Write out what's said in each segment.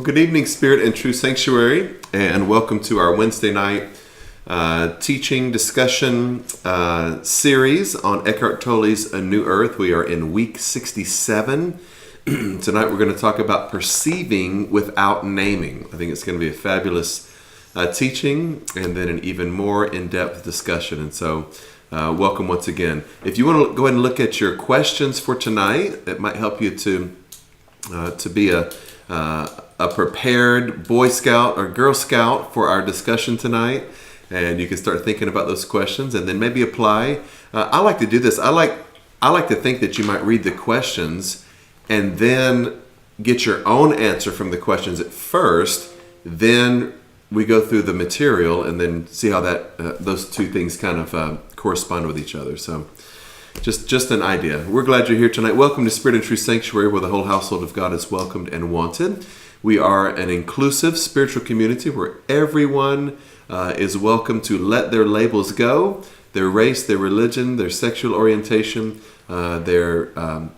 Good evening, Spirit and True Sanctuary, and welcome to our Wednesday night teaching discussion series on Eckhart Tolle's A New Earth. We are in week 67. Tonight we're going to talk about perceiving without naming. I think it's going to be a fabulous teaching and then an even more in-depth discussion. And so welcome once again. If you want to go ahead and look at your questions for tonight, it might help you to be a prepared Boy Scout or Girl Scout for our discussion tonight. And you can start thinking about those questions and then maybe apply. I like to do this. I like to think that you might read the questions and then get your own answer from the questions at first. Then we go through the material and then see how that those two things kind of correspond with each other. So just an idea. We're glad you're here tonight. Welcome to Spirit and True Sanctuary, where the whole household of God is welcomed and wanted. We are an inclusive spiritual community where everyone is welcome to let their labels go, their race, their religion, their sexual orientation, their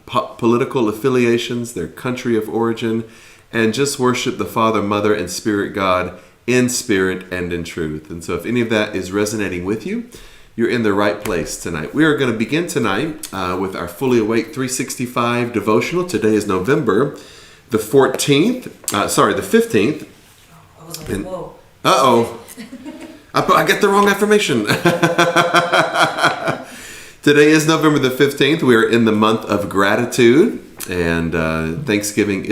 political affiliations, their country of origin, and just worship the Father, Mother, and Spirit God in spirit and in truth. And so if any of that is resonating with you, you're in the right place tonight. We are going to begin tonight with our Fully Awake 365 devotional. Today is November the 15th. I was like, whoa. I get the wrong affirmation. Today is November the 15th. We are in the month of gratitude, and the Thanksgiving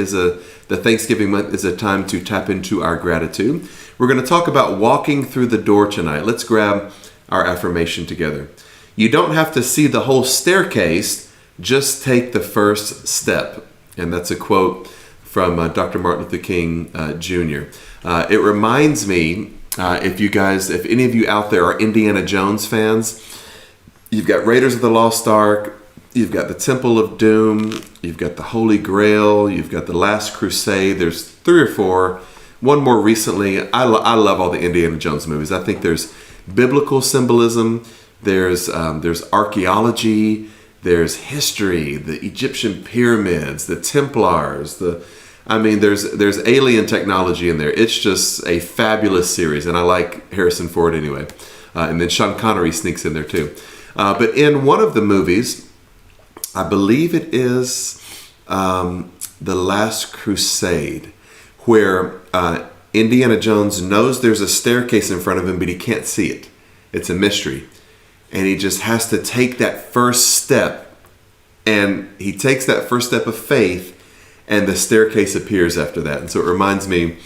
month is a time to tap into our gratitude. We're going to talk about walking through the door tonight. Let's grab our affirmation together. You don't have to see the whole staircase, just take the first step. And that's a quote from Dr. Martin Luther King Jr. It reminds me, if any of you out there are Indiana Jones fans, you've got Raiders of the Lost Ark, you've got the Temple of Doom, you've got the Holy Grail, you've got the Last Crusade. There's 3 or 4. One more recently. I love all the Indiana Jones movies. I think there's biblical symbolism, there's archaeology, there's history, the Egyptian pyramids, the Templars, there's alien technology in there. It's just a fabulous series, and I like Harrison Ford anyway. And then Sean Connery sneaks in there too. But in one of the movies, I believe it is The Last Crusade, where Indiana Jones knows there's a staircase in front of him, but he can't see it. It's a mystery. And he just has to take that first step. And he takes that first step of faith, and the staircase appears after that. And so it reminds me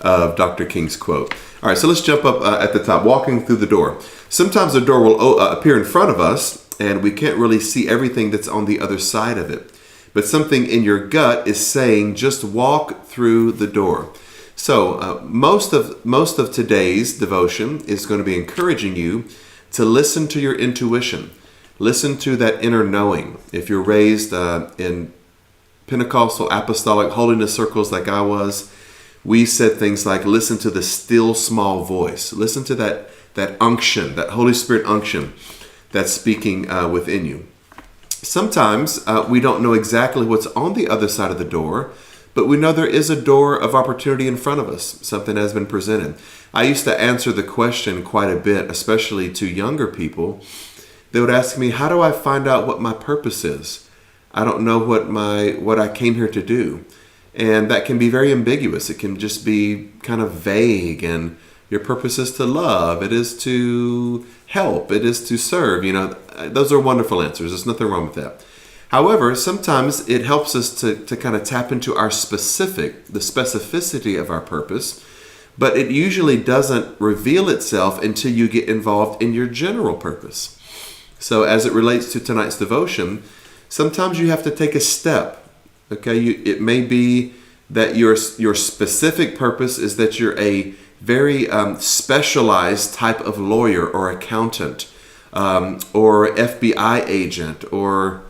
of Dr. King's quote. All right, so let's jump up at the top, walking through the door. Sometimes the door will appear in front of us, and we can't really see everything that's on the other side of it. But something in your gut is saying, just walk through the door. So most of today's devotion is going to be encouraging you to listen to your intuition. Listen to that inner knowing. If you're raised in Pentecostal, apostolic, holiness circles like I was, we said things like, listen to the still small voice. Listen to that unction, that Holy Spirit unction that's speaking within you. Sometimes we don't know exactly what's on the other side of the door, but we know there is a door of opportunity in front of us. Something has been presented. I used to answer the question quite a bit, especially to younger people. They would ask me, how do I find out what my purpose is? I don't know what I came here to do. And that can be very ambiguous. It can just be kind of vague. And your purpose is to love. It is to help. It is to serve. Those are wonderful answers. There's nothing wrong with that. However, sometimes it helps us to kind of tap into the specificity of our purpose, but it usually doesn't reveal itself until you get involved in your general purpose. So as it relates to tonight's devotion, sometimes you have to take a step. Okay, it may be that your specific purpose is that you're a very specialized type of lawyer or accountant, or FBI agent, or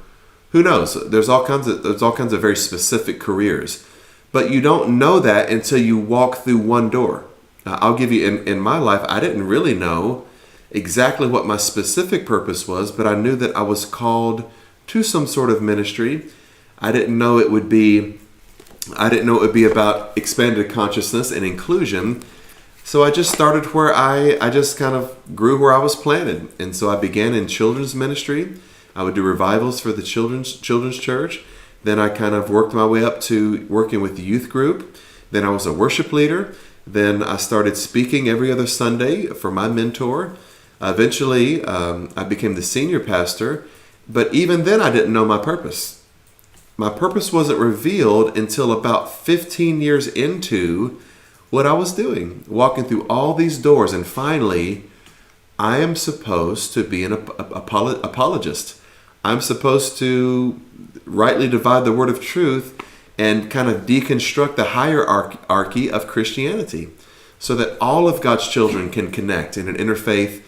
who knows? There's all kinds of very specific careers, but you don't know that until you walk through one door. I'll give you, in my life, I didn't really know exactly what my specific purpose was, but I knew that I was called to some sort of ministry. I didn't know it would be I didn't know it would be about expanded consciousness and inclusion. So I just started where I just kind of grew where I was planted. And so I began in children's ministry. I would do revivals for the children's church. Then I kind of worked my way up to working with the youth group. Then I was a worship leader. Then I started speaking every other Sunday for my mentor. Eventually, I became the senior pastor. But even then, I didn't know my purpose. My purpose wasn't revealed until about 15 years into what I was doing, walking through all these doors. And finally, I am supposed to be an apologist. I'm supposed to rightly divide the word of truth and kind of deconstruct the hierarchy of Christianity so that all of God's children can connect in an interfaith,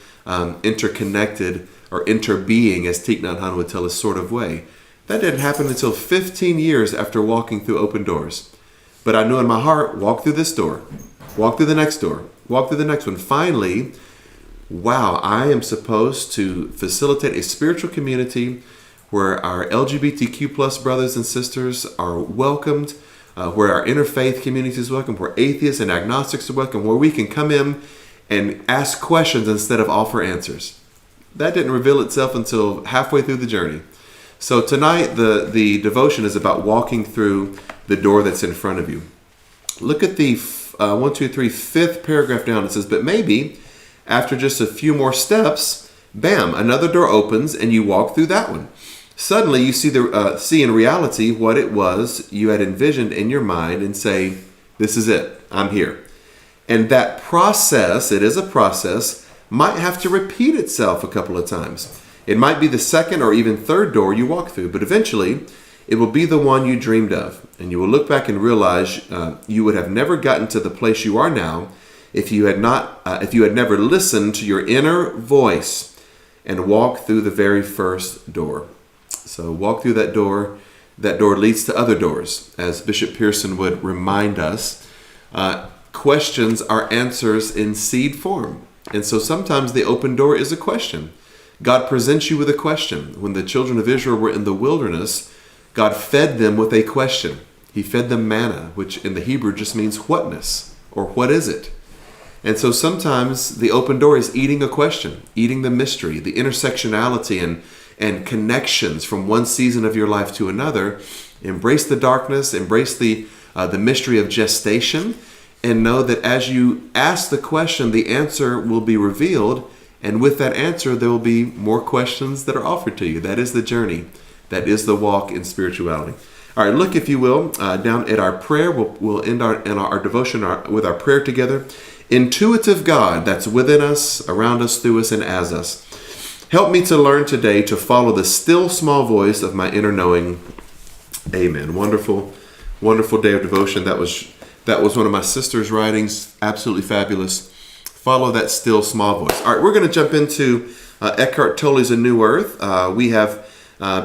interconnected, or interbeing, as Thich Nhat Hanh would tell us, sort of way. That didn't happen until 15 years after walking through open doors. But I knew in my heart, walk through this door, walk through the next door, walk through the next one. Finally, wow, I am supposed to facilitate a spiritual community where our LGBTQ plus brothers and sisters are welcomed, where our interfaith community is welcome, where atheists and agnostics are welcome, where we can come in and ask questions instead of offer answers. That didn't reveal itself until halfway through the journey. So tonight, the devotion is about walking through the door that's in front of you. Look at the 5th paragraph down. It says, but maybe after just a few more steps, bam, another door opens and you walk through that one. Suddenly you see in reality what it was you had envisioned in your mind and say, this is it, I'm here. And that process, it is a process, might have to repeat itself a couple of times. It might be the second or even third door you walk through, but eventually it will be the one you dreamed of. And you will look back and realize you would have never gotten to the place you are now if you had never listened to your inner voice and walked through the very first door. So walk through that door. That door leads to other doors. As Bishop Pearson would remind us, questions are answers in seed form. And so sometimes the open door is a question. God presents you with a question. When the children of Israel were in the wilderness, God fed them with a question. He fed them manna, which in the Hebrew just means whatness, or what is it? And so sometimes the open door is eating a question, eating the mystery, the intersectionality and connections from one season of your life to another. Embrace the darkness, embrace the mystery of gestation, and know that as you ask the question, the answer will be revealed. And with that answer, there will be more questions that are offered to you. That is the journey. That is the walk in spirituality. All right, look, if you will, down at our prayer. We'll end our devotion with our prayer together. Intuitive God that's within us, around us, through us, and as us. Help me to learn today to follow the still small voice of my inner knowing. Amen. Wonderful, wonderful day of devotion. That was one of my sister's writings. Absolutely fabulous. Follow that still small voice. All right, we're going to jump into Eckhart Tolle's A New Earth. We have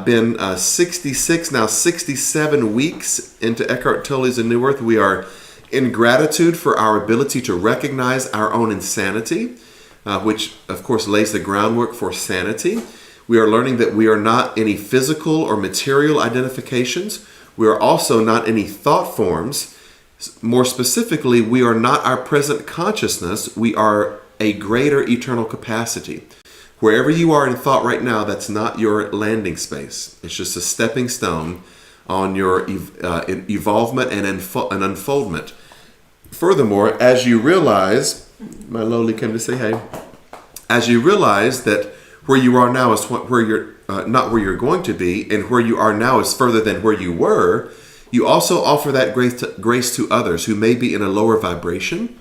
been 67 weeks into Eckhart Tolle's A New Earth. We are in gratitude for our ability to recognize our own insanity, which of course lays the groundwork for sanity. We are learning that we are not any physical or material identifications. We are also not any thought forms. More specifically, we are not our present consciousness. We are a greater eternal capacity. Wherever you are in thought right now, that's not your landing space. It's just a stepping stone on your evolvement and an unfoldment. Furthermore, as you realize, my lowly came to say hey, as you realize that where you are now is where you're not where you're going to be, and where you are now is further than where you were, you also offer that grace to others who may be in a lower vibration.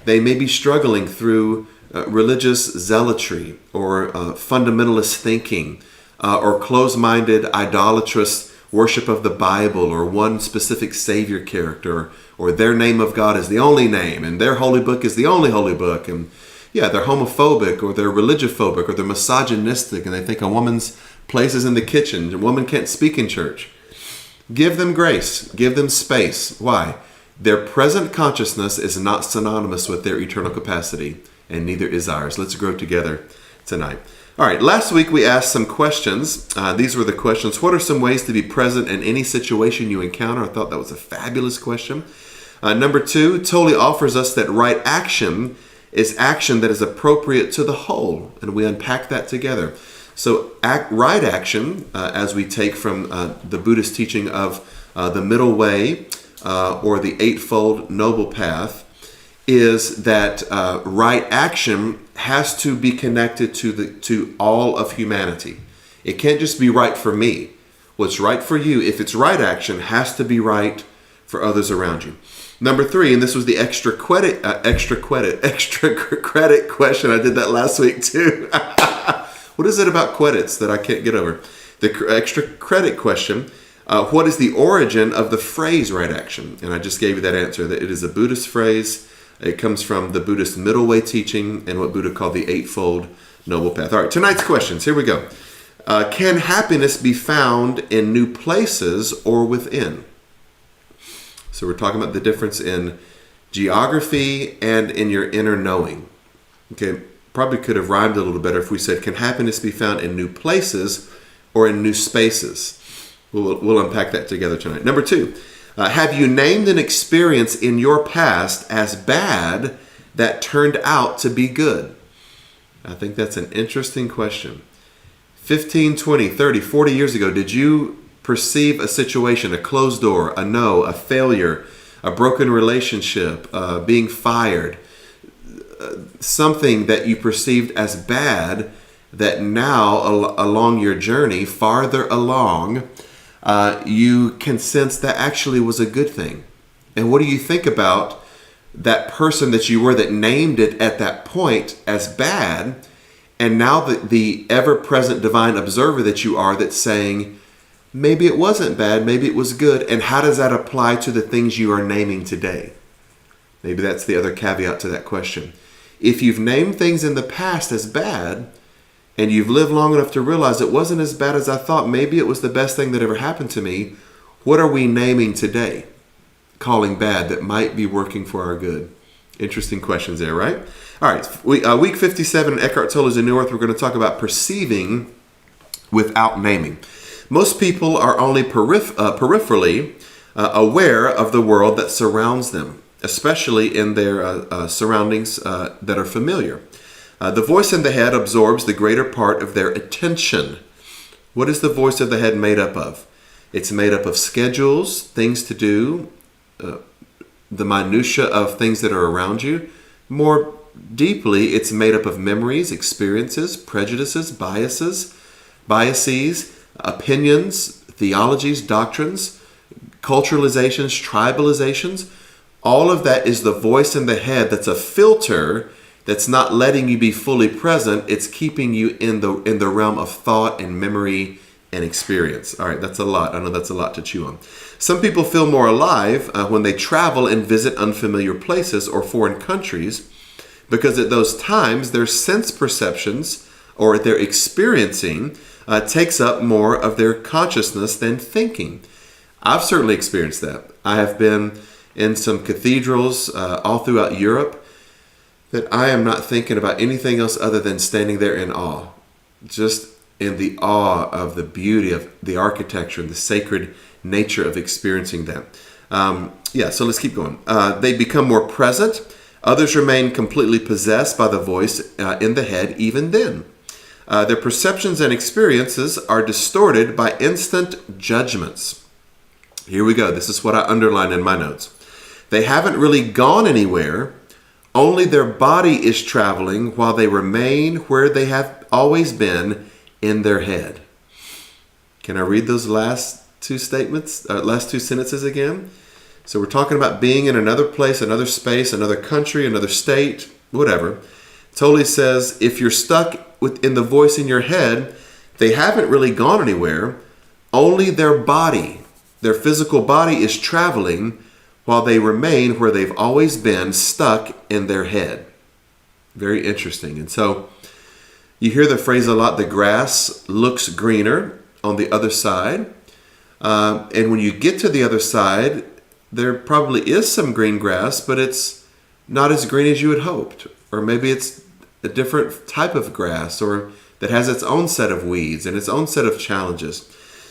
They may be struggling through religious zealotry or fundamentalist thinking or closed-minded, idolatrous worship of the Bible or one specific Savior character, or their name of God is the only name and their holy book is the only holy book. And yeah, they're homophobic or they're religiophobic or they're misogynistic and they think a woman's place is in the kitchen. A woman can't speak in church. Give them grace. Give them space. Why? Their present consciousness is not synonymous with their eternal capacity, and neither is ours. Let's grow together tonight. All right, last week we asked some questions. These were the questions. What are some ways to be present in any situation you encounter? I thought that was a fabulous question. Number 2, Tolle offers us that right action is action that is appropriate to the whole, and we unpack that together. So right action, as we take from the Buddhist teaching of the middle way or the Eightfold Noble Path, is that right action has to be connected to all of humanity. It can't just be right for me. What's right for you, if it's right action, has to be right for others around you. Number 3, and this was the extra credit question. I did that last week too. What is it about credits that I can't get over? The extra credit question. What is the origin of the phrase right action? And I just gave you that answer, that it is a Buddhist phrase. It comes from the Buddhist middle way teaching and what Buddha called the Eightfold Noble Path. All right, tonight's questions. Here we go. Can happiness be found in new places or within? So we're talking about the difference in geography and in your inner knowing. Okay, probably could have rhymed a little better if we said, can happiness be found in new places or in new spaces? We'll unpack that together tonight. Number 2, have you named an experience in your past as bad that turned out to be good? I think that's an interesting question. 15, 20, 30, 40 years ago, did you perceive a situation, a closed door, a no, a failure, a broken relationship, being fired, something that you perceived as bad that now along your journey, farther along, you can sense that actually was a good thing? And what do you think about that person that you were that named it at that point as bad, and now the ever-present divine observer that you are that's saying, maybe it wasn't bad, maybe it was good, and how does that apply to the things you are naming today? Maybe that's the other caveat to that question. If you've named things in the past as bad, and you've lived long enough to realize it wasn't as bad as I thought, maybe it was the best thing that ever happened to me, what are we naming today, calling bad, that might be working for our good? Interesting questions there, right? All right, week 57 in Eckhart Tolle's A New Earth, we're going to talk about perceiving without naming. Most people are only peripherally aware of the world that surrounds them, especially in their surroundings that are familiar. The voice in the head absorbs the greater part of their attention. What is the voice of the head made up of? It's made up of schedules, things to do, the minutia of things that are around you. More deeply, it's made up of memories, experiences, prejudices, biases, opinions, theologies, doctrines, culturalizations, tribalizations. All of that is the voice in the head that's a filter that's not letting you be fully present. It's keeping you in the realm of thought and memory and experience. All right, that's a lot. I know that's a lot to chew on. Some people feel more alive when they travel and visit unfamiliar places or foreign countries, because at those times their sense perceptions or their experiencing takes up more of their consciousness than thinking. I've certainly experienced that. I have been in some cathedrals all throughout Europe that I am not thinking about anything else other than standing there in awe. Just in the awe of the beauty of the architecture and the sacred nature of experiencing that. So let's keep going. They become more present. Others remain completely possessed by the voice in the head even then. Their perceptions and experiences are distorted by instant judgments. Here we go. This is what I underlined in my notes. They haven't really gone anywhere. Only their body is traveling while they remain where they have always been, in their head. Can I read those last two sentences again? So we're talking about being in another place, another space, another country, another state, whatever. Tolle says, if you're stuck within the voice in your head, they haven't really gone anywhere. Only their body, their physical body, is traveling while they remain where they've always been, stuck in their head. Very interesting. And so you hear the phrase a lot, the grass looks greener on the other side. And when you get to the other side, there probably is some green grass, but it's not as green as you had hoped. Or maybe it's a different type of grass, or that has its own set of weeds and its own set of challenges.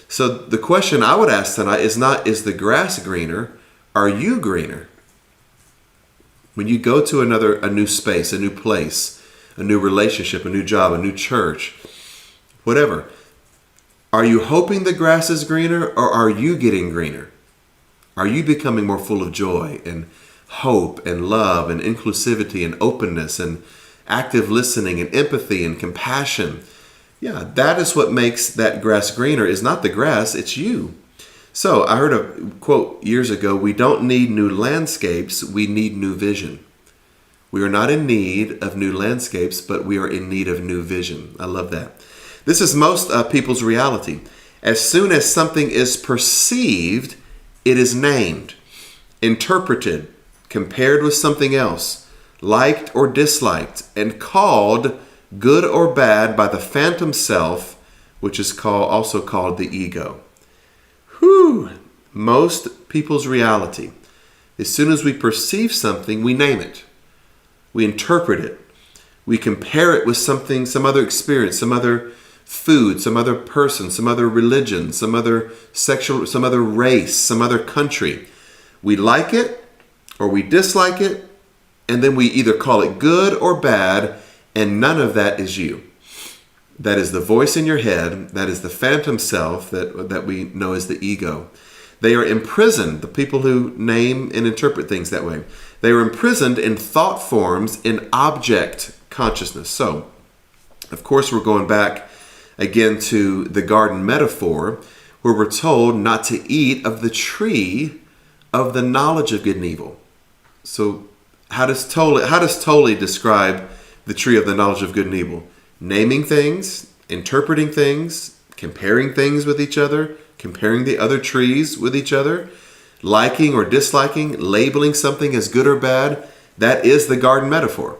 So the question I would ask tonight is not, is the grass greener? Are you greener? When you go to a new space, a new place, a new relationship, a new job, a new church, whatever, are you hoping the grass is greener, or are you getting greener? Are you becoming more full of joy and hope and love and inclusivity and openness and active listening and empathy and compassion? Yeah, that is what makes that grass greener, is not the grass, it's you. So I heard a quote years ago, we don't need new landscapes, we need new vision. We are not in need of new landscapes, but we are in need of new vision. I love that. This is most people's reality. As soon as something is perceived, it is named, interpreted, compared with something else, liked or disliked, and called good or bad by the phantom self, which is also called the ego. Whew! Most people's reality. As soon as we perceive something, we name it. We interpret it. We compare it with something, some other experience, some other food, some other person, some other religion, some other some other race, some other country. We like it or we dislike it, and then we either call it good or bad, and none of that is you. That is the voice in your head. That is the phantom self that we know as the ego. They are imprisoned, the people who name and interpret things that way. They are imprisoned in thought forms in object consciousness. So, of course, we're going back again to the garden metaphor, where we're told not to eat of the tree of the knowledge of good and evil. So, how does Tolle describe the tree of the knowledge of good and evil? Naming things, interpreting things, comparing things with each other, comparing the other trees with each other, liking or disliking, labeling something as good or bad. That is the garden metaphor.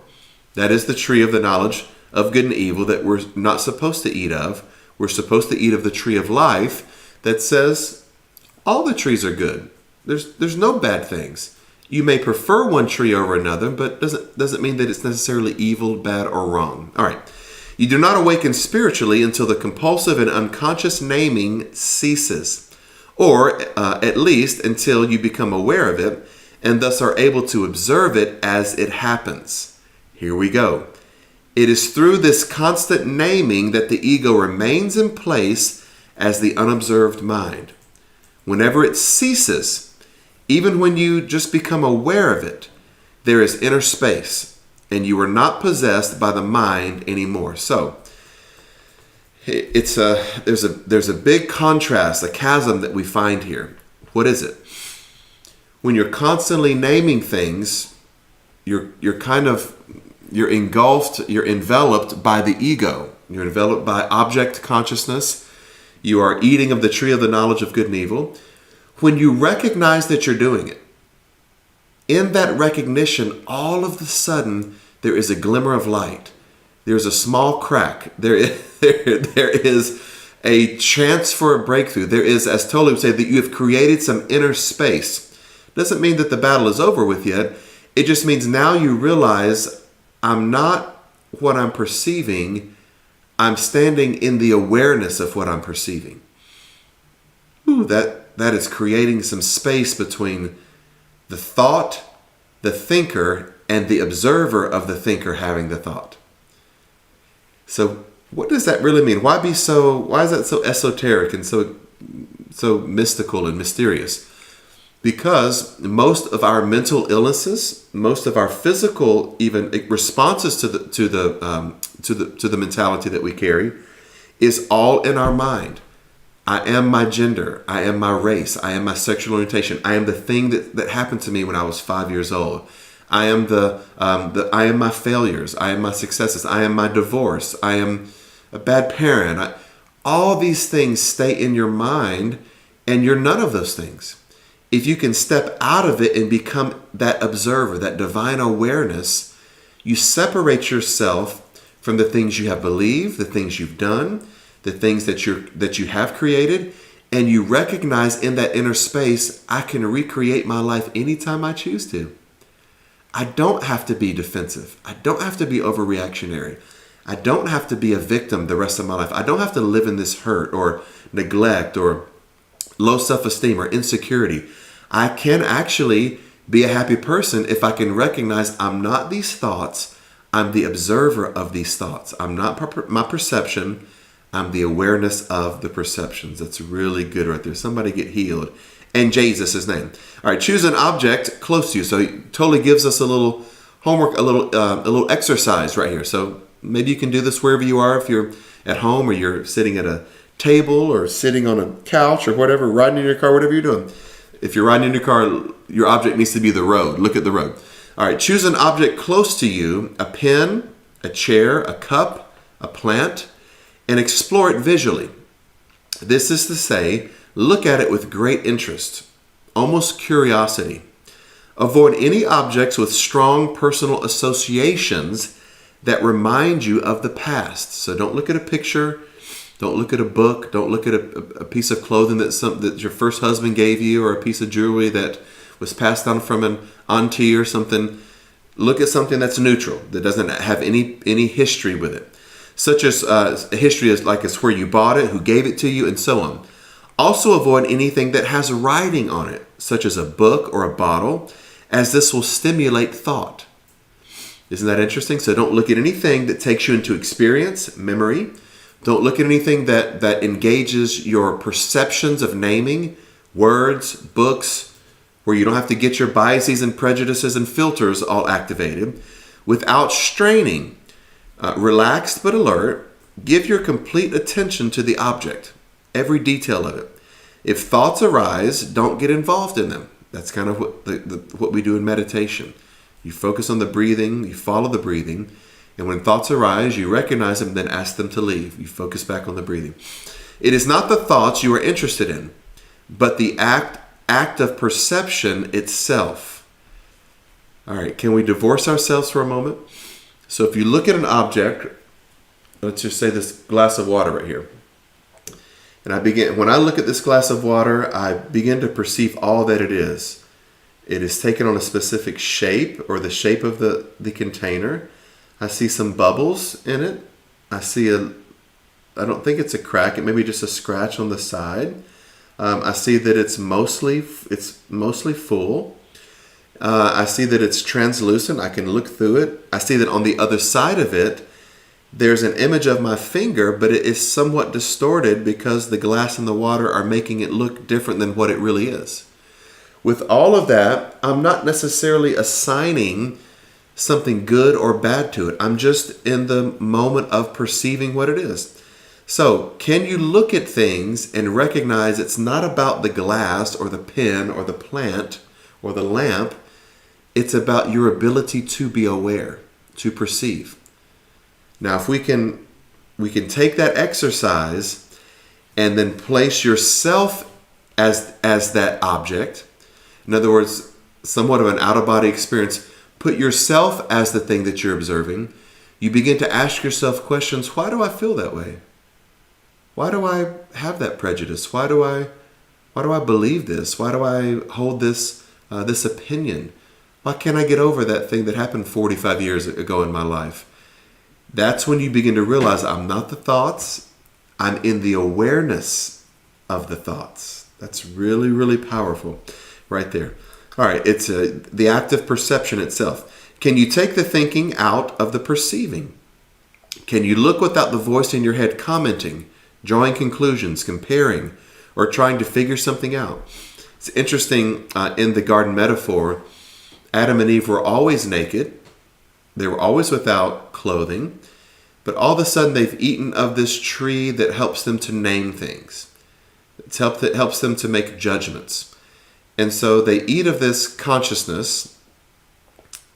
That is the tree of the knowledge of good and evil that we're not supposed to eat of. We're supposed to eat of the tree of life that says all the trees are good. There's no bad things. You may prefer one tree over another, but doesn't mean that it's necessarily evil, bad, or wrong. All right. You do not awaken spiritually until the compulsive and unconscious naming ceases, or at least until you become aware of it and thus are able to observe it as it happens. Here we go. It is through this constant naming that the ego remains in place as the unobserved mind. Whenever it ceases, even when you just become aware of it, there is inner space, and you are not possessed by the mind anymore. So, there's a big contrast, a chasm that we find here. What is it? When you're constantly naming things, you're engulfed, you're enveloped by the ego. You're enveloped by object consciousness. You are eating of the tree of the knowledge of good and evil. When you recognize that you're doing it, in that recognition, all of a sudden, there is a glimmer of light. There's a small crack. There is a chance for a breakthrough. There is, as Tolle would say, that you have created some inner space. Doesn't mean that the battle is over with yet. It just means now you realize I'm not what I'm perceiving. I'm standing in the awareness of what I'm perceiving. Ooh, that is creating some space between the thought, the thinker, and the observer of the thinker having the thought. So what does that really mean? Why is that so esoteric and so mystical and mysterious? Because most of our mental illnesses, most of our physical even responses to the mentality that we carry is all in our mind. I am my gender. I am my race. I am my sexual orientation. I am the thing that happened to me when I was 5 years old. I am I am my failures. I am my successes. I am my divorce. I am a bad parent. All these things stay in your mind, and you're none of those things. If you can step out of it and become that observer, that divine awareness, you separate yourself from the things you have believed, the things you've done, the things that you have created, and you recognize in that inner space, I can recreate my life anytime I choose to. I don't have to be defensive. I don't have to be overreactionary. I don't have to be a victim the rest of my life. I don't have to live in this hurt or neglect or low self-esteem or insecurity. I can actually be a happy person if I can recognize I'm not these thoughts. I'm the observer of these thoughts. I'm not my perception. I'm the awareness of the perceptions. That's really good right there. Somebody get healed in Jesus' name. All right, choose an object close to you. So he totally gives us a little homework, a little exercise right here. So maybe you can do this wherever you are. If you're at home or you're sitting at a table or sitting on a couch or whatever, riding in your car, whatever you're doing. If you're riding in your car, your object needs to be the road. Look at the road. All right, choose an object close to you, a pen, a chair, a cup, a plant, and explore it visually. This is to say, look at it with great interest, almost curiosity. Avoid any objects with strong personal associations that remind you of the past. So don't look at a picture, don't look at a book, don't look at a piece of clothing that your first husband gave you, or a piece of jewelry that was passed down from an auntie or something. Look at something that's neutral, that doesn't have any history with it. Such as a history as like it's where you bought it, who gave it to you, and so on. Also avoid anything that has writing on it, such as a book or a bottle, as this will stimulate thought. Isn't that interesting? So don't look at anything that takes you into experience, memory. Don't look at anything that engages your perceptions of naming, words, books, where you don't have to get your biases and prejudices and filters all activated. Without straining, relaxed but alert, give your complete attention to the object, every detail of it. If thoughts arise, don't get involved in them. That's kind of what we do in meditation. You focus on the breathing, you follow the breathing, and when thoughts arise, you recognize them, then ask them to leave. You focus back on the breathing. It is not the thoughts you are interested in, but the act of perception itself. All right, can we divorce ourselves for a moment? So if you look at an object, let's just say this glass of water right here. And when I look at this glass of water, I begin to perceive all that it is. It is taken on a specific shape, or the shape of the container. I see some bubbles in it. I don't think it's a crack. It may be just a scratch on the side. I see that it's mostly full. I see that it's translucent. I can look through it. I see that on the other side of it, there's an image of my finger, but it is somewhat distorted because the glass and the water are making it look different than what it really is. With all of that, I'm not necessarily assigning something good or bad to it. I'm just in the moment of perceiving what it is. So, can you look at things and recognize it's not about the glass or the pen or the plant or the lamp? It's about your ability to be aware, to perceive. Now, if we can take that exercise and then place yourself as that object. In other words, somewhat of an out-of-body experience. Put yourself as the thing that you're observing. You begin to ask yourself questions. Why do I feel that way? Why do I have that prejudice? Why do I believe this? Why do I hold this opinion? Why can't I get over that thing that happened 45 years ago in my life? That's when you begin to realize I'm not the thoughts. I'm in the awareness of the thoughts. That's really, really powerful right there. All right, it's the act of perception itself. Can you take the thinking out of the perceiving? Can you look without the voice in your head commenting, drawing conclusions, comparing, or trying to figure something out? It's interesting, in the garden metaphor, Adam and Eve were always naked. They were always without clothing. But all of a sudden they've eaten of this tree that helps them to name things. It helps them to make judgments. And so they eat of this consciousness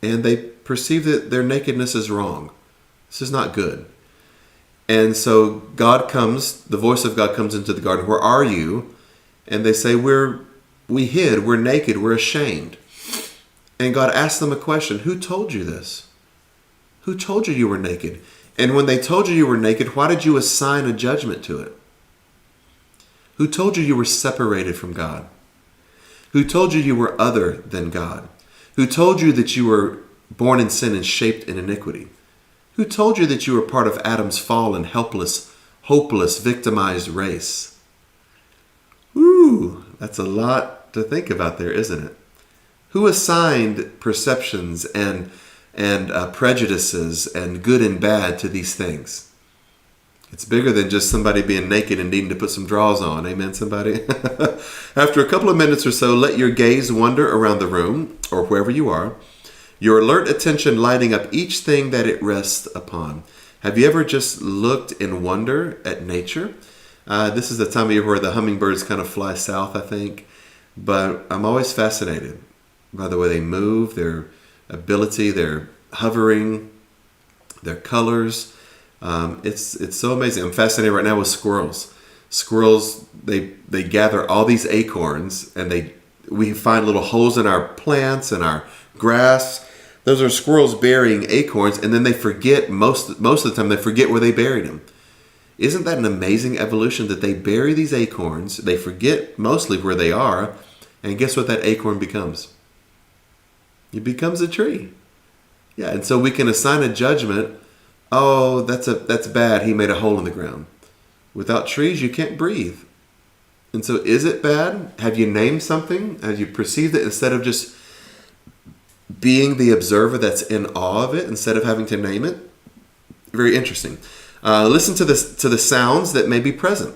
and they perceive that their nakedness is wrong. This is not good. And so the voice of God comes into the garden. Where are you? And they say, we hid, we're naked, we're ashamed. And God asks them a question. Who told you this? Who told you were naked? And when they told you were naked, why did you assign a judgment to it? Who told you were separated from God? Who told you were other than God? Who told you that you were born in sin and shaped in iniquity? Who told you that you were part of Adam's fallen, helpless, hopeless, victimized race? Ooh, that's a lot to think about there, isn't it? Who assigned perceptions and prejudices and good and bad to these things? It's bigger than just somebody being naked and needing to put some drawers on. Amen, somebody? After a couple of minutes or so, let your gaze wander around the room or wherever you are, your alert attention lighting up each thing that it rests upon. Have you ever just looked in wonder at nature? This is the time of year where the hummingbirds kind of fly south, I think. But I'm always fascinated by the way they move, their ability, their hovering, their colors. It's so amazing. I'm fascinated right now with squirrels. Squirrels, they gather all these acorns, and we find little holes in our plants and our grass. Those are squirrels burying acorns, and then they forget, most of the time, they forget where they buried them. Isn't that an amazing evolution that they bury these acorns, they forget mostly where they are, and guess what that acorn becomes? It becomes a tree. Yeah, and so we can assign a judgment. Oh, that's bad. He made a hole in the ground. Without trees, you can't breathe. And so is it bad? Have you named something? Have you perceived it instead of just being the observer that's in awe of it instead of having to name it? Very interesting. Listen to the sounds that may be present.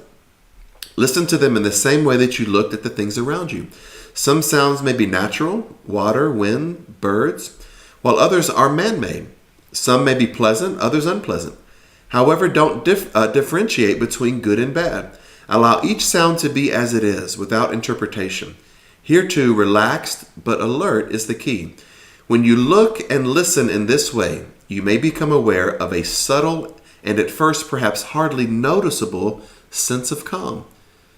Listen to them in the same way that you looked at the things around you. Some sounds may be natural, water, wind, birds, while others are man-made. Some may be pleasant, others unpleasant. However, don't differentiate between good and bad. Allow each sound to be as it is, without interpretation. Here too, relaxed but alert is the key. When you look and listen in this way, you may become aware of a subtle and at first perhaps hardly noticeable sense of calm,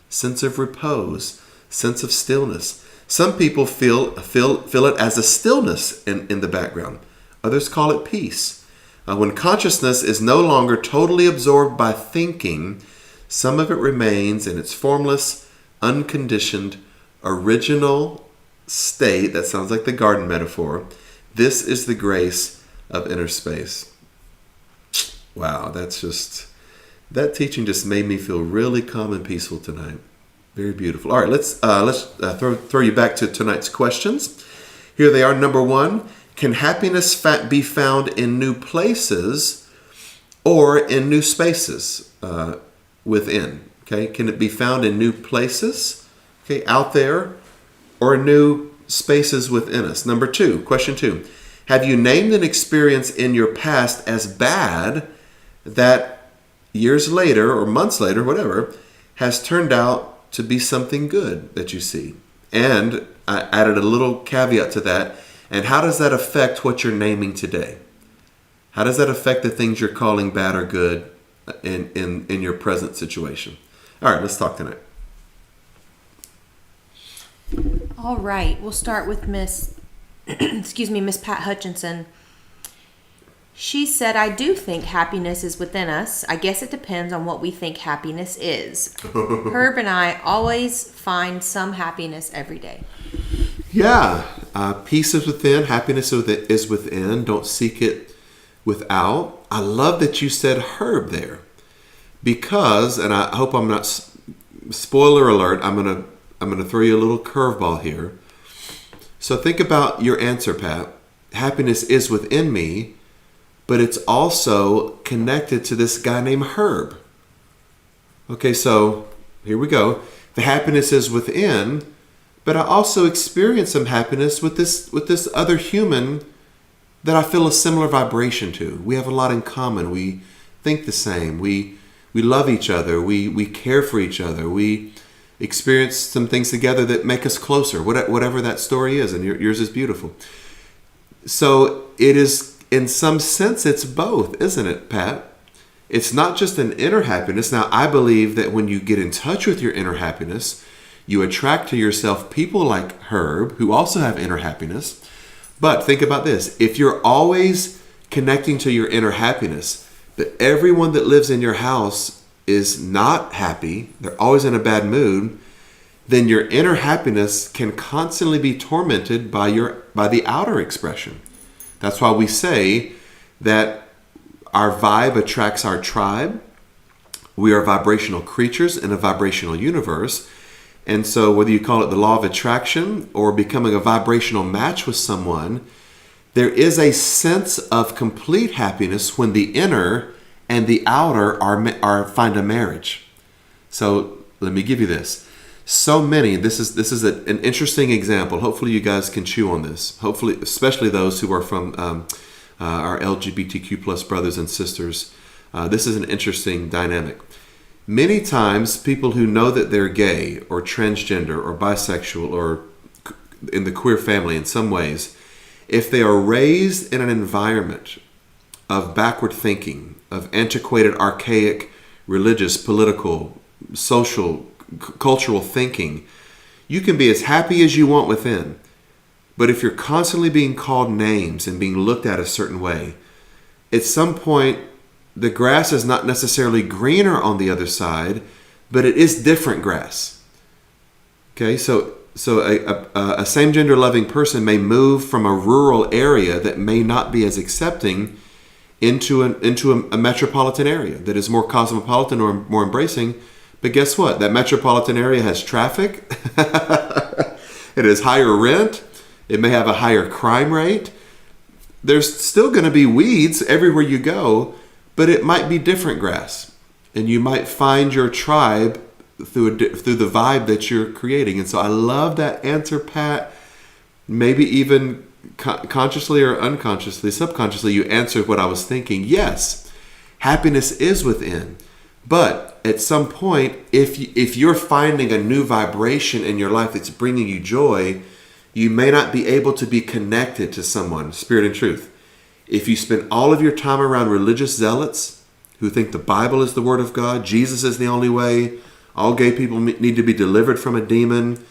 sense of repose, sense of stillness. Some people feel it as a stillness in the background. Others call it peace. When consciousness is no longer totally absorbed by thinking, some of it remains in its formless, unconditioned, original state. That sounds like the garden metaphor. This is the grace of inner space. Wow, that teaching just made me feel really calm and peaceful tonight. Very beautiful. All right, let's throw you back to tonight's questions. Here they are. Number one, can happiness be found in new places or in new spaces within? Okay, can it be found in new places, okay, out there, or new spaces within us? Number two, question two, have you named an experience in your past as bad that years later or months later, whatever, has turned out to be something good that you see? And I added a little caveat to that. And how does that affect what you're naming today? How does that affect the things you're calling bad or good in your present situation? All right, let's talk tonight. All right, we'll start with Miss Pat Hutchinson. She said, I do think happiness is within us. I guess it depends on what we think happiness is. Herb and I always find some happiness every day. Yeah, peace is within, happiness is within. Don't seek it without. I love that you said Herb there, because, and I hope I'm not, spoiler alert, I'm gonna throw you a little curveball here. So think about your answer, Pat. Happiness is within me, but it's also connected to this guy named Herb. Okay, so here we go. The happiness is within, but I also experience some happiness with this other human that I feel a similar vibration to. We have a lot in common. We think the same. We love each other. We care for each other. We experience some things together that make us closer, whatever that story is, and yours is beautiful. So it is, in some sense, it's both, isn't it, Pat? It's not just an inner happiness. Now, I believe that when you get in touch with your inner happiness, you attract to yourself people like Herb who also have inner happiness. But think about this. If you're always connecting to your inner happiness, but everyone that lives in your house is not happy, they're always in a bad mood, then your inner happiness can constantly be tormented by the outer expression. That's why we say that Our vibe attracts our tribe. We are vibrational creatures in a vibrational universe. And so whether you call it the law of attraction or becoming a vibrational match with someone, there is a sense of complete happiness when the inner and the outer find a marriage. So let me give you this. So many, this is an interesting example. Hopefully you guys can chew on this. Hopefully, especially those who are from our LGBTQ plus brothers and sisters. This is an interesting dynamic. Many times people who know that they're gay or transgender or bisexual or in the queer family in some ways, if they are raised in an environment of backward thinking, of antiquated, archaic, religious, political, social, cultural thinking, you can be as happy as you want within. But if you're constantly being called names and being looked at a certain way, at some point, the grass is not necessarily greener on the other side, but it is different grass. Okay, so a same-gender loving person may move from a rural area that may not be as accepting into a metropolitan area that is more cosmopolitan or more embracing. But guess what? That metropolitan area has traffic. It has higher rent. It may have a higher crime rate. There's still going to be weeds everywhere you go, but it might be different grass. And you might find your tribe through the vibe that you're creating. And so I love that answer, Pat. Maybe even consciously or unconsciously, subconsciously, you answered what I was thinking. Yes, happiness is within. But at some point, if you're finding a new vibration in your life that's bringing you joy, you may not be able to be connected to someone, spirit and truth. If you spend all of your time around religious zealots who think the Bible is the Word of God, Jesus is the only way, all gay people need to be delivered from a demon,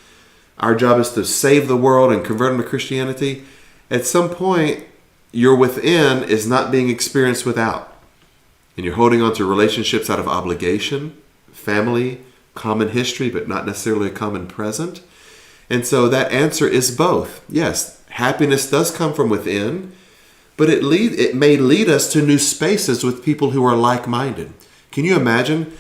our job is to save the world and convert them to Christianity, at some point, your within is not being experienced without. And you're holding on to relationships out of obligation, family, common history, but not necessarily a common present. And so that answer is both. Yes, happiness does come from within, but it may lead us to new spaces with people who are like-minded. Can you imagine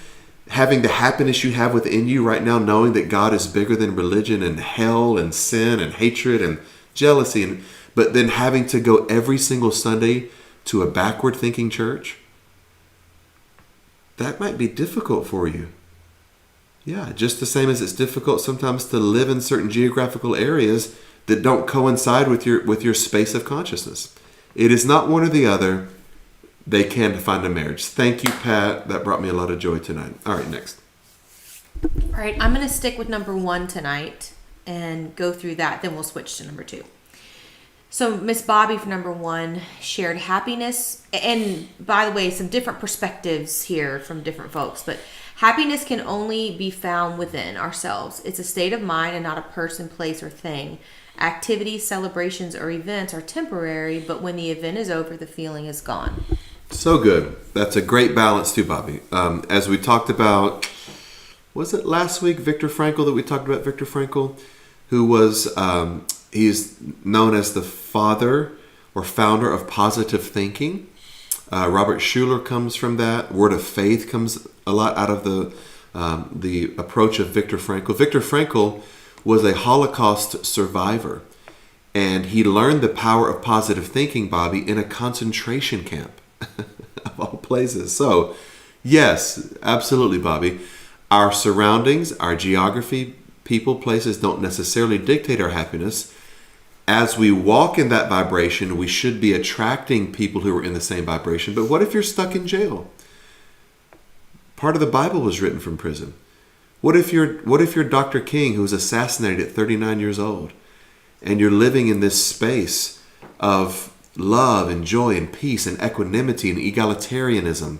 having the happiness you have within you right now, knowing that God is bigger than religion and hell and sin and hatred and jealousy, but then having to go every single Sunday to a backward-thinking church? That might be difficult for you. Yeah, just the same as it's difficult sometimes to live in certain geographical areas that don't coincide with your space of consciousness. It is not one or the other. They can find a marriage. Thank you, Pat. That brought me a lot of joy tonight. All right, next. All right, I'm going to stick with number 1 tonight and go through that. Then we'll switch to number 2. So Miss Bobby for number 1 shared happiness. And by the way, some different perspectives here from different folks. But happiness can only be found within ourselves. It's a state of mind and not a person, place, or thing. Activities, celebrations, or events are temporary, but when the event is over, the feeling is gone. So good. That's a great balance too, Bobby. As we talked about, was it last week, Viktor Frankl, that we talked about Viktor Frankl, who was, he's known as the father or founder of positive thinking. Robert Schuller comes from that. Word of faith comes a lot out of the approach of Viktor Frankl. Viktor Frankl was a Holocaust survivor, and he learned the power of positive thinking, Bobby, in a concentration camp of all places. So, yes, absolutely, Bobby. Our surroundings, our geography, people, places don't necessarily dictate our happiness. As we walk in that vibration, we should be attracting people who are in the same vibration. But what if you're stuck in jail? Part of the Bible was written from prison. What if you're Dr. King, who was assassinated at 39 years old, and you're living in this space of love and joy and peace and equanimity and egalitarianism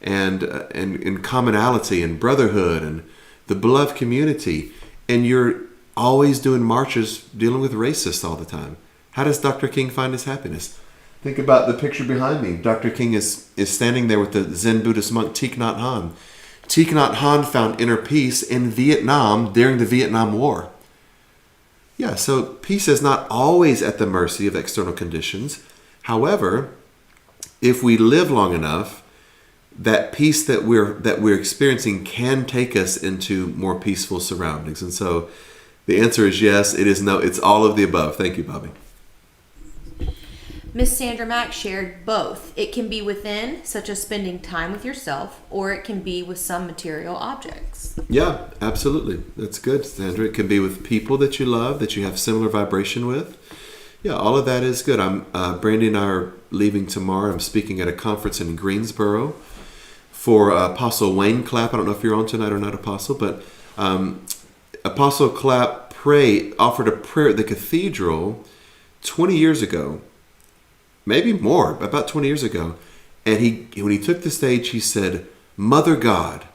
and commonality and brotherhood and the beloved community, and you're always doing marches dealing with racists all the time? How does Dr. King find his happiness? Think about the picture behind me. Dr. King is standing there with the Zen Buddhist monk Thich Nhat Hanh. Thich Nhat Hanh found inner peace in Vietnam during the Vietnam War. Yeah, so peace is not always at the mercy of external conditions. However, if we live long enough, that peace that we're experiencing can take us into more peaceful surroundings. And so the answer is yes, it is no, it's all of the above. Thank you, Bobby. Miss Sandra Mack shared both. It can be within, such as spending time with yourself, or it can be with some material objects. Yeah, absolutely. That's good, Sandra. It can be with people that you love, that you have similar vibration with. Yeah, all of that is good. Brandy and I are leaving tomorrow. I'm speaking at a conference in Greensboro for Apostle Wayne Clapp. I don't know if you're on tonight or not, Apostle, but Apostle Clapp offered a prayer at the cathedral 20 years ago. Maybe more, about 20 years ago. And when he took the stage, he said, "Mother God,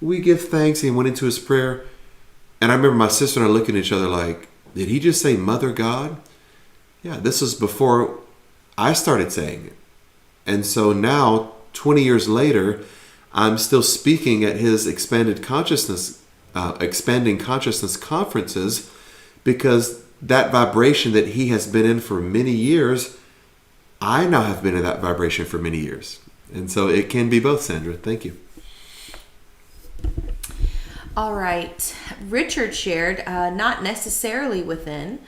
we give thanks." And he went into his prayer. And I remember my sister and I looking at each other like, did he just say Mother God? Yeah, this was before I started saying it. And so now, 20 years later, I'm still speaking at his expanding consciousness conferences, because that vibration that he has been in for many years, I now have been in that vibration for many years. And so it can be both, Sandra. Thank you. All right. Richard shared, not necessarily within.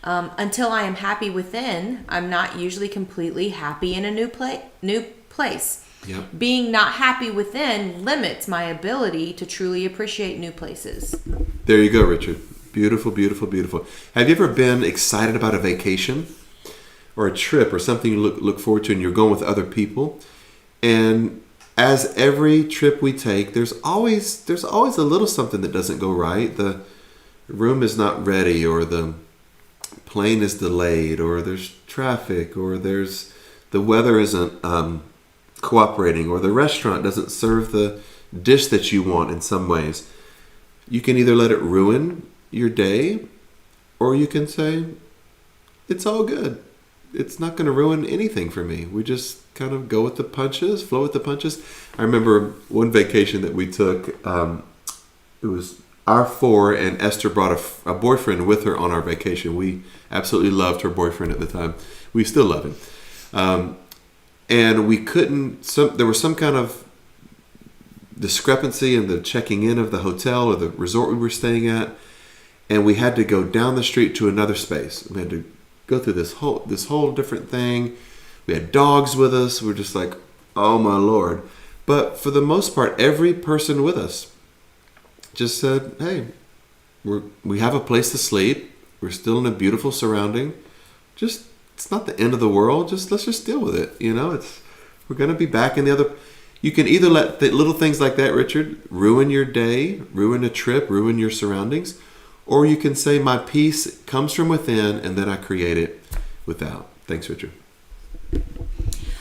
Until I am happy within, I'm not usually completely happy in a new place. Yep. Being not happy within limits my ability to truly appreciate new places. There you go, Richard. Beautiful, beautiful, beautiful. Have you ever been excited about a vacation or a trip or something you look forward to, and you're going with other people? And as every trip we take, there's always a little something that doesn't go right. The room is not ready, or the plane is delayed, or there's traffic, or the weather isn't cooperating, or the restaurant doesn't serve the dish that you want in some ways. You can either let it ruin your day, or you can say, it's all good. It's not going to ruin anything for me. We just kind of go with the punches, flow with the punches. I remember one vacation that we took, it was our four, and Esther brought a boyfriend with her on our vacation. We absolutely loved her boyfriend at the time. We still love him. And we couldn't, there was some kind of discrepancy in the checking in of the hotel or the resort we were staying at. And we had to go down the street to another space. We had to go through this whole different thing. We had dogs with us. We're just like, oh my Lord. But for the most part, every person with us just said, hey, we have a place to sleep. We're still in a beautiful surrounding. It's not the end of the world. Let's just deal with it. We're going to be back in the other. You can either let the little things like that, Richard, ruin your day, ruin a trip, ruin your surroundings, or you can say, my peace comes from within, and then I create it without. Thanks, Richard.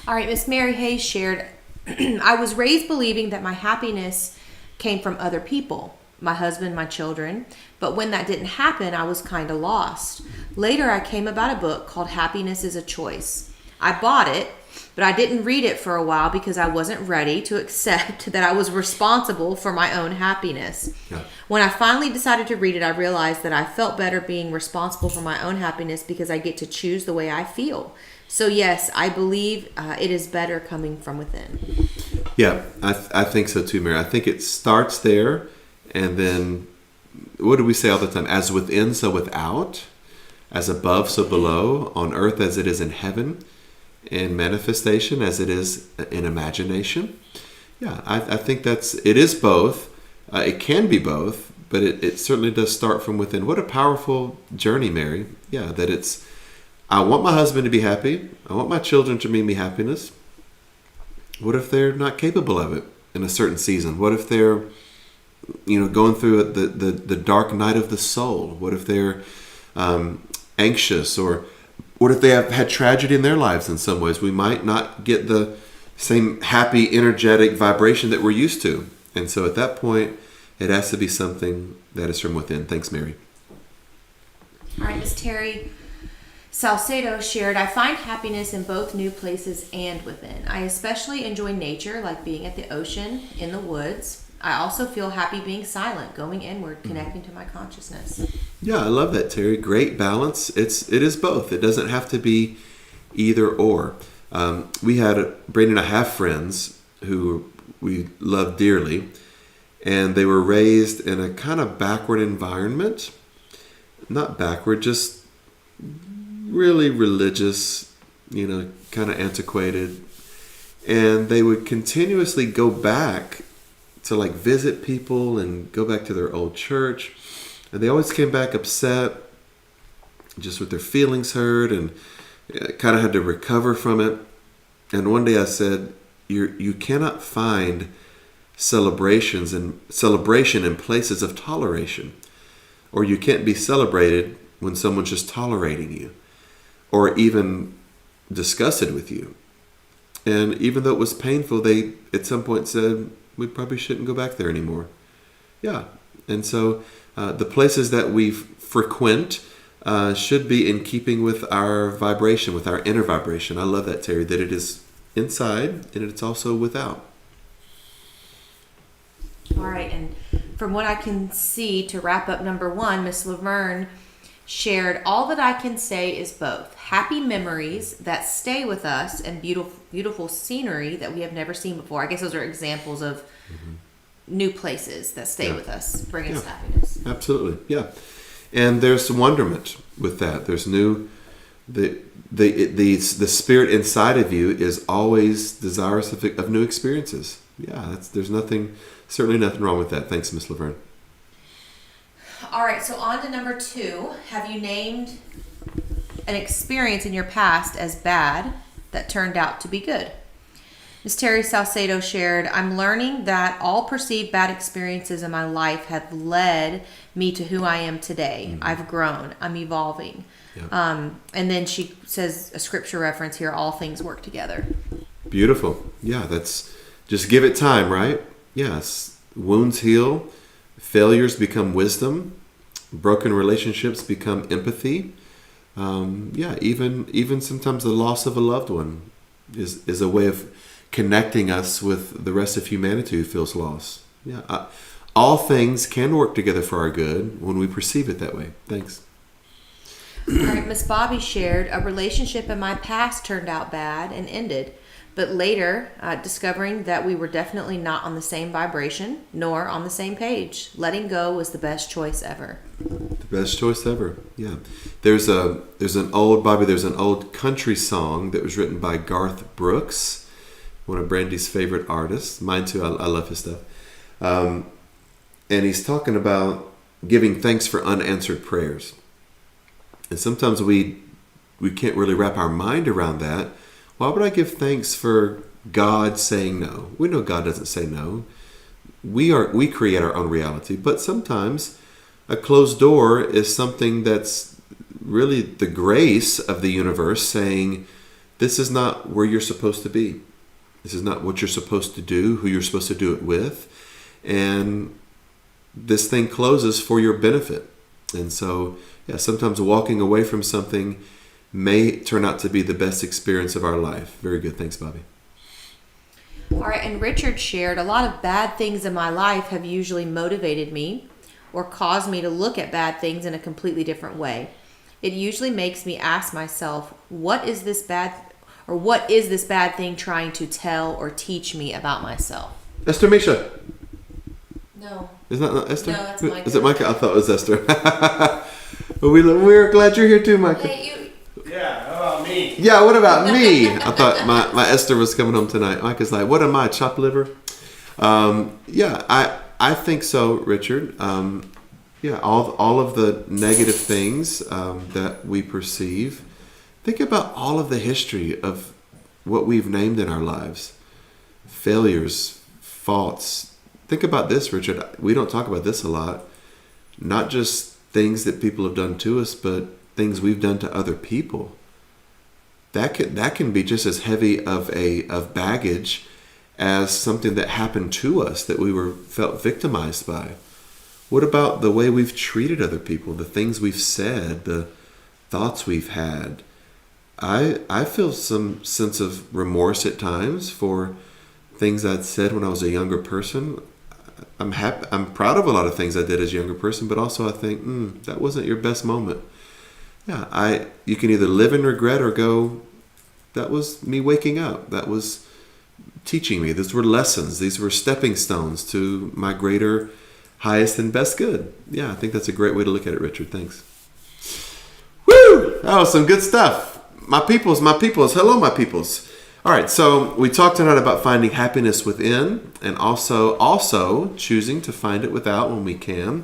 All right, Miss Mary Hayes shared, I was raised believing that my happiness came from other people, my husband, my children. But when that didn't happen, I was kind of lost. Later, I came about a book called Happiness is a Choice. I bought it, but I didn't read it for a while because I wasn't ready to accept that I was responsible for my own happiness. Yeah. When I finally decided to read it, I realized that I felt better being responsible for my own happiness because I get to choose the way I feel. So yes, I believe it is better coming from within. Yeah, I think so too, Mary. I think it starts there, and then what do we say all the time? As within, so without. As above, so below. On earth as it is in heaven. In manifestation as it is in imagination. Yeah, I think it is both. It can be both, but it certainly does start from within. What a powerful journey, Mary. Yeah, that I want my husband to be happy. I want my children to bring me happiness. What if they're not capable of it in a certain season? What if they're, going through the dark night of the soul? What if they're anxious, or what if they have had tragedy in their lives in some ways? We might not get the same happy, energetic vibration that we're used to. And so at that point, it has to be something that is from within. Thanks, Mary. All right, Miss Terry Salcedo shared, I find happiness in both new places and within. I especially enjoy nature, like being at the ocean, in the woods. I also feel happy being silent, going inward, connecting to my consciousness. Yeah, I love that, Terry. Great balance. It is both. It doesn't have to be either or. We had, Brady and I have friends who we love dearly, and they were raised in a kind of backward environment. Not backward, just really religious, kind of antiquated. And they would continuously go back to like visit people and go back to their old church. And they always came back upset, just with their feelings hurt, and kind of had to recover from it. And one day I said, you cannot find celebration in places of toleration. Or you can't be celebrated when someone's just tolerating you or even disgusted with you. And even though it was painful, they at some point said, we probably shouldn't go back there anymore. Yeah. And so the places that we frequent should be in keeping with our vibration, with our inner vibration. I love that, Terry, that it is inside and it's also without. All right, and from what I can see, to wrap up number 1, Miss Laverne shared, all that I can say is both happy memories that stay with us and beautiful scenery that we have never seen before. I guess those are examples of new places that stay with us, bring us happiness. Absolutely, yeah. And there's some wonderment with that. There's the spirit inside of you is always desirous of new experiences. Yeah, there's certainly nothing wrong with that. Thanks, Miss Laverne. All right, so on to number 2. Have you named an experience in your past as bad that turned out to be good? Ms. Terry Salcedo shared, I'm learning that all perceived bad experiences in my life have led me to who I am today. Mm-hmm. I've grown. I'm evolving. Yep. And then she says a scripture reference here, all things work together. Beautiful. Yeah, that's just give it time, right? Yes. Wounds heal. Failures become wisdom. Broken relationships become empathy. Even sometimes the loss of a loved one is a way of connecting us with the rest of humanity who feels lost. Yeah. All things can work together for our good when we perceive it that way. Thanks. All right, Miss Bobby shared, a relationship in my past turned out bad and ended. But later, discovering that we were definitely not on the same vibration, nor on the same page. Letting go was the best choice ever. The best choice ever, yeah. There's an old country song that was written by Garth Brooks, one of Brandy's favorite artists. Mine too, I love his stuff. And he's talking about giving thanks for unanswered prayers. And sometimes we can't really wrap our mind around that. Why would I give thanks for God saying no? We know God doesn't say no. We create our own reality, but sometimes a closed door is something that's really the grace of the universe saying, this is not where you're supposed to be. This is not what you're supposed to do, who you're supposed to do it with. And this thing closes for your benefit. And so, sometimes walking away from something may turn out to be the best experience of our life. Very good. Thanks, Bobby. All right, and Richard shared, a lot of bad things in my life have usually motivated me or caused me to look at bad things in a completely different way. It usually makes me ask myself, what is this bad thing trying to tell or teach me about myself? Esther Misha. No. Is that not Esther? No, that's Micah. Is it Micah? I thought it was Esther. But we're glad you're here too, Micah. Yeah, how about me? Yeah, what about me? I thought my Esther was coming home tonight. Micah's like, what am I, chopped liver? I think so, Richard. All of the negative things that we perceive. Think about all of the history of what we've named in our lives. Failures, faults. Think about this, Richard. We don't talk about this a lot. Not just things that people have done to us, but things we've done to other people. That can be just as heavy of baggage as something that happened to us that we felt victimized by. What about the way we've treated other people, the things we've said, the thoughts we've had? I feel some sense of remorse at times for things I'd said when I was a younger person. I'm proud of a lot of things I did as a younger person, but also I think, that wasn't your best moment. Yeah, you can either live in regret or go, me waking up. That was teaching me. These were lessons. These were stepping stones to my greater, highest, and best good. Yeah, I think that's a great way to look at it, Richard. Thanks. Woo! That was some good stuff. My peoples. Hello, my peoples. All right, so we talked tonight about finding happiness within and also choosing to find it without when we can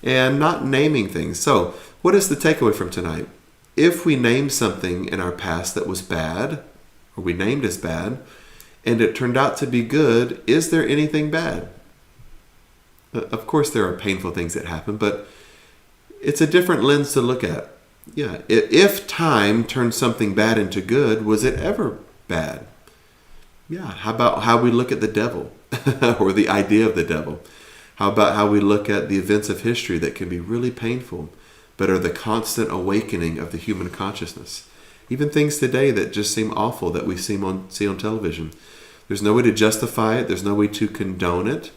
and not naming things. So what is the takeaway from tonight? If we named something in our past that was bad, or we named as bad, and it turned out to be good, is there anything bad? Of course there are painful things that happen, but it's a different lens to look at. Yeah, if time turned something bad into good, was it ever bad? Yeah, how about how we look at the devil or the idea of the devil? How about how we look at the events of history that can be really painful, but are the constant awakening of the human consciousness? Even things today that just seem awful that we see on television. There's no way to justify it. There's no way to condone it.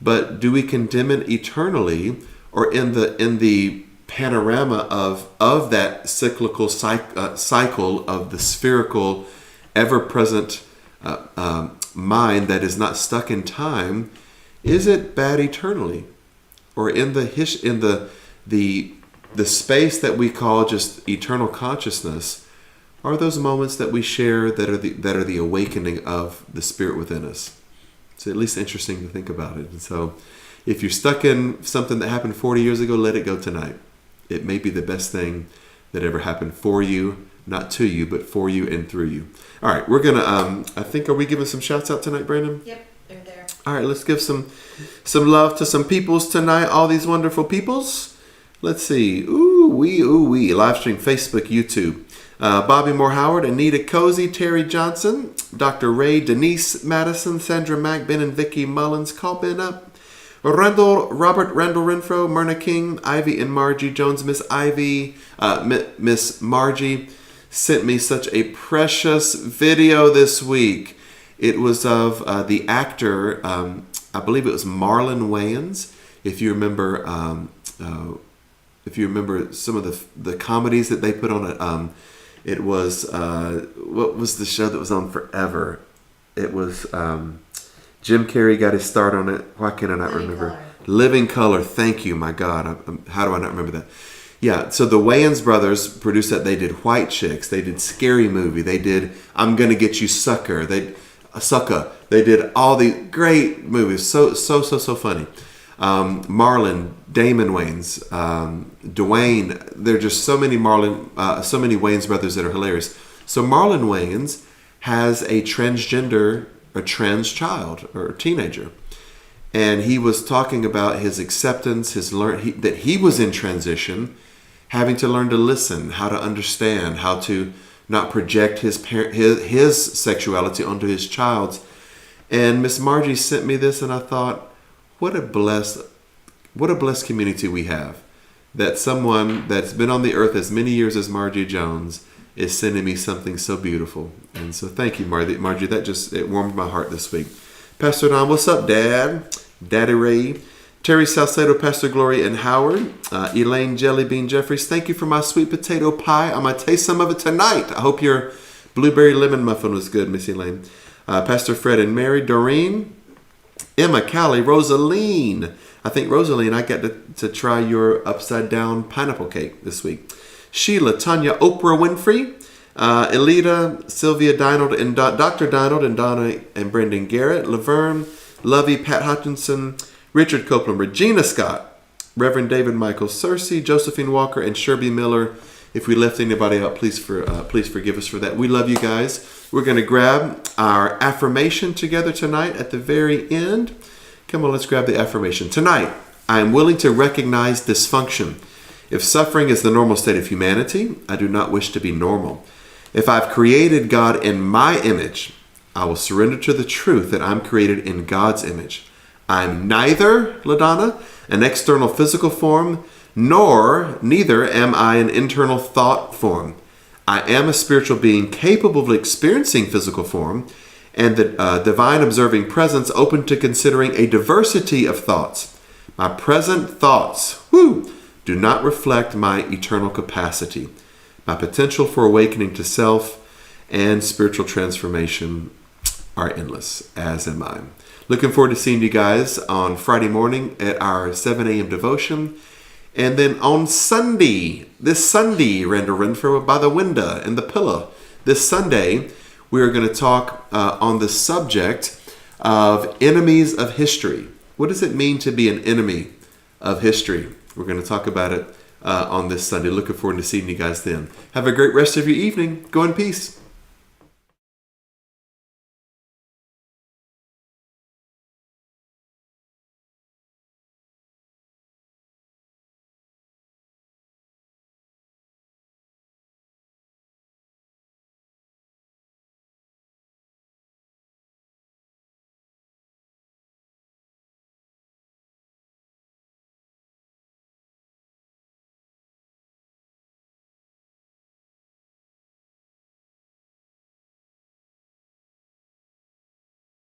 But do we condemn it eternally, or in the panorama of that cyclical cycle of the spherical, ever-present mind that is not stuck in time? Is it bad eternally, or in the space that we call just eternal consciousness? Are those moments that we share that are the awakening of the spirit within us? It's at least interesting to think about it. And so, if you're stuck in something that happened 40 years ago, let it go tonight. It may be the best thing that ever happened for you, not to you, but for you and through you. All right, we're gonna. I think, are we giving some shouts out tonight, Brandon? Yep, they're there. All right, let's give some love to some peoples tonight. All these wonderful peoples. Let's see. Ooh wee. Live stream, Facebook, YouTube. Bobby Moore Howard, Anita Cozy, Terry Johnson, Dr. Ray, Denise Madison, Sandra Mack, Ben and Vicky Mullins. Call Ben up. Robert Randall Renfro, Myrna King, Ivy and Margie Jones. Miss Ivy, Miss Margie sent me such a precious video this week. It was of the actor, I believe it was Marlon Wayans. If you remember some of the comedies that they put on it. It was, what was the show that was on forever? It was, Jim Carrey got his start on it. Why can I not remember? Living Color. Thank you, my God. How do I not remember that? Yeah, so the Wayans brothers produced that. They did White Chicks. They did Scary Movie. They did I'm Gonna Get You Sucker. They did all the great movies. So funny. Marlon, Damon Wayans, Dwayne. There are just so many Wayans brothers that are hilarious. So Marlon Wayans has a trans child or teenager, and he was talking about his acceptance, that he was in transition, having to learn to listen, how to understand, how to not project his sexuality onto his child's. And Miss Margie sent me this, and I thought, what a blessed community we have, that someone that's been on the earth as many years as Margie Jones is sending me something so beautiful. And so thank you, Margie. It warmed my heart this week. Pastor Don, what's up, Dad? Daddy Ray. Terry Salcedo, Pastor Gloria and Howard. Elaine Jellybean Jeffries, thank you for my sweet potato pie. I'm going to taste some of it tonight. I hope your blueberry lemon muffin was good, Miss Elaine. Pastor Fred and Mary. Doreen. Emma, Callie, Rosaline. I think, Rosaline, I got to try your upside down pineapple cake this week. Sheila, Tanya, Oprah Winfrey, Elita, Sylvia Dinald, and Dr. Dinald, and Donna and Brendan Garrett, Laverne, Lovey, Pat Hutchinson, Richard Copeland, Regina Scott, Reverend David Michael Cersei, Josephine Walker, and Sherby Miller. If we left anybody out, please forgive us for that. We love you guys. We're going to grab our affirmation together tonight at the very end. Come on, let's grab the affirmation. Tonight, I am willing to recognize dysfunction. If suffering is the normal state of humanity, I do not wish to be normal. If I've created God in my image, I will surrender to the truth that I'm created in God's image. I'm neither, LaDonna, an external physical form, neither am I an internal thought form. I am a spiritual being capable of experiencing physical form and the divine observing presence open to considering a diversity of thoughts. My present thoughts, do not reflect my eternal capacity, my potential for awakening to self, and spiritual transformation are endless, as am I. Looking forward to seeing you guys on Friday morning at our 7 a.m. devotion. And then on Sunday, this Sunday, Randall Renfro, by the window and the pillow, this Sunday, we are going to talk on the subject of enemies of history. What does it mean to be an enemy of history? We're going to talk about it on this Sunday. Looking forward to seeing you guys then. Have a great rest of your evening. Go in peace.